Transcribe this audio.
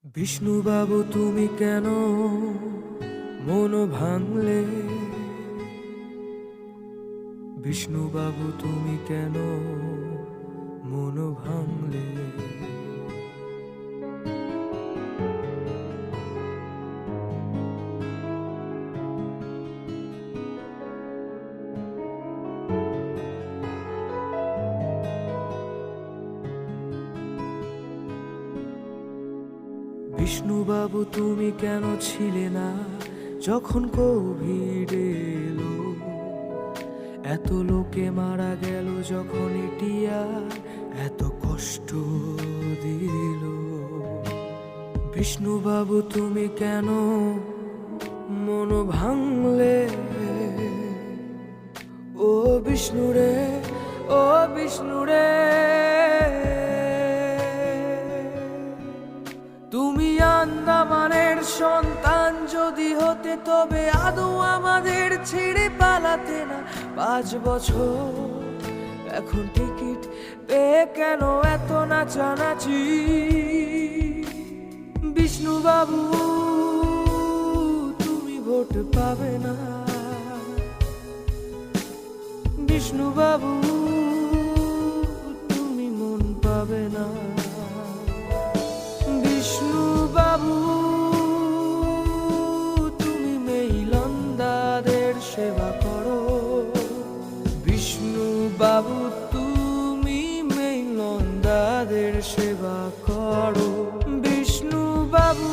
বিষ্ণু বাবু তুমি কেন মন ভাঙলে? বিষ্ণু বাবু তুমি কেন মন ভাঙলে? বিষ্ণু বাবু তুমি কেন ছিলে না যখন কোভিড এলো? এত লোকে মারা গেল যখন ইটিয়া এত কষ্ট দিল। বিষ্ণু বাবু তুমি কেন মন ভাঙলে? ও বিষ্ণু রে, ও বিষ্ণু রে, তুমি আন্দামানের সন্তান যদি হতে তবে আদৌ আমাদের ছেড়ে পালাতে না 5 বছর। এখন টিকিট পেয়ে কেন এত নাচানাচি? বিষ্ণু বাবু তুমি ভোট পাবে না। বিষ্ণু বাবু তুমি মন পাবে না। বিষ্ণু বাবু তুমি মেইলন্দাদের সেবা করো। বিষ্ণু বাবু তুমি মেইলন্দাদের সেবা করো। বিষ্ণু বাবু